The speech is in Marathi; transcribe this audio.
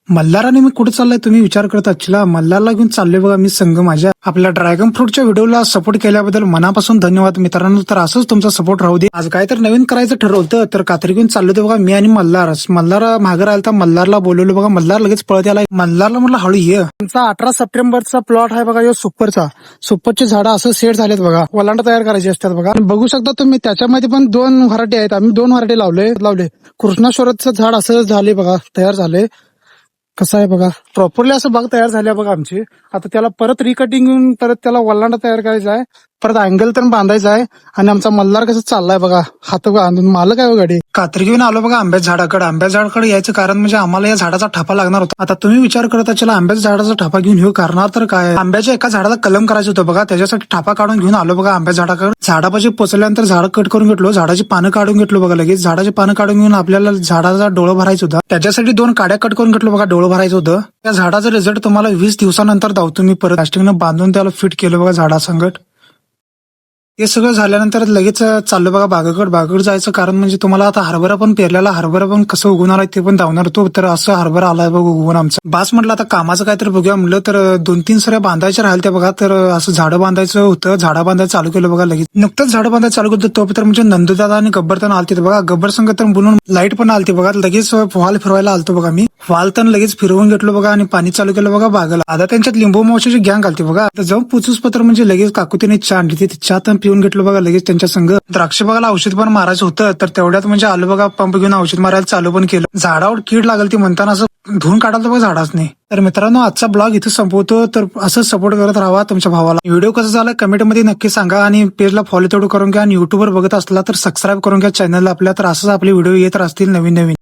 मल्हाराने मी कुठे चाललाय तुम्ही विचार करत असला. मल्हारला घेऊन चाललोय बघा मी संघ माझ्या. आपल्या ड्रॅगन फ्रूटच्या व्हिडिओला सपोर्ट केल्याबद्दल मनापासून धन्यवाद मित्रांनो. तर असंच तुमचा सपोर्ट राहू दे. आज काय तर नवीन करायचं ठरवतं तर कात्री घेऊन चाललो होतो बघा मी आणि मल्हार मागे राहिला तर मल्हारला बोलवलं बघा. मल्हार लगेच पळत आला. मल्हारला म्हटलं हळू ये. आमचा 18 सप्टेंबरचा प्लॉट आहे बघा. सुपरचे झाडं असं सेट झालेत बघा. वलांड तयार करायचे असतात बघा. बघू शकता तुम्ही त्याच्यामध्ये पण 2 व्हरायटी आहेत. आम्ही 2 व्हरायटी लावले. कृष्णाश्वरचं झाड असं झाले बघा, तयार झाले. कसं आहे बघा, प्रॉपरली असं बाग तयार झाली बघा आमची. आता त्याला परत रिकटिंग घेऊन परत त्याला वल्लांडा तयार करायचा आहे. परत अँगल तर बांधायचा आहे. आणि आमचा मल्हार कसं चाललाय बघा, हात बांधून. मालक आहे गाडी. कात्री घेऊन आलो बघा आंब्याच्या झाडाकडे. आंब्याच्या झाडाकडे यायचं कारण म्हणजे आम्हाला या झाडाचा ठपा लागणार होता. आता तुम्ही विचार करत असाल आंब्याच्या झाडाचा ठपा घेऊन येऊ करणार तर काय. आंब्याच्या एका झाडाला कलम करायचं होतं बघा. त्याच्यासाठी ठपा काढून घेऊन आलो बघा आंब्याच्या झाडाकडे. झाडापाशी पोचल्यानंतर झाड कट करून घेतलो. झाडाची पानं काढून घेतलो बघा. लगेच झाडाची पानं काढून घेऊन आपल्याला झाडाचा डोळं भरायचं होतं. त्याच्यासाठी 2 काड्या कट करून घेतलो बघा. डोळं भरायचं होतं. त्या झाडाचा रिझल्ट तुम्हाला 20 दिवसानंतर दावतो मी. परत प्लास्टिकनं बांधून त्याला फिट केलं बघा झाडासंगट. हे सगळं झाल्यानंतर लगेच चाललो बघा बागाकडे जायचं कारण म्हणजे तुम्हाला आता हरभरा पण पेरलेला. हरभरा पण कसं उगवणार आहे ते पण दावणार होतो. तर असं हरभरा आलाय बघ उगवून आमचं. बास म्हटलं आता कामाचं काय तर बघूया म्हणलं. तर 2-3 सऱ्या बांधायच्या राहिल्या बघा. तर असं झाडं बांधायचं होतं. झाडं बांधायचं चालू केलं बघा. लगेच नुकतंच झाडं बांधायचं चालू केलं तो तर म्हणजे नंदूदादा आणि गब्बर तण आलते बघा. गब्बर संघ तर बोलून लाईट पण आलती बघा. लगेच फॉल फिरवायला आलतो बघा मी. फॉल तर लगेच फिरवून घेतलो बघा आणि पाणी चालू केलं बघा बागाला. आता त्यांच्यात लिंबू मावशीची गँग आलती बघा. आता जाऊन पुचूस पत्र म्हणजे लगेच काकुतीने चहा आणली. ती चहा तर पिऊन घेतलो बघा लगेच त्यांच्या संघ. द्राक्ष बागाला औषध पण मारायचं होतं. तर तेवढ्यात म्हणजे आलो बघा पंप घेऊन औषध मारायला चालू पण केलं. झाडावर कीड लागल ती म्हणताना असं धुवून काढायला बघा झाडाच नाही. तर मित्रांनो आजचा ब्लॉग इथे संपवतो. तर असंच सपोर्ट करत राहा तुमच्या भावाला. व्हिडिओ कसा झाला कमेंटमध्ये नक्की सांगा. आणि पेजला फॉलो तेवढं करून घ्या. आणि युट्यूबवर बघत असला तर सबस्क्राईब करून घ्या चॅनलला आपल्या. तर असंच आपले व्हिडिओ येत असतील नवीन.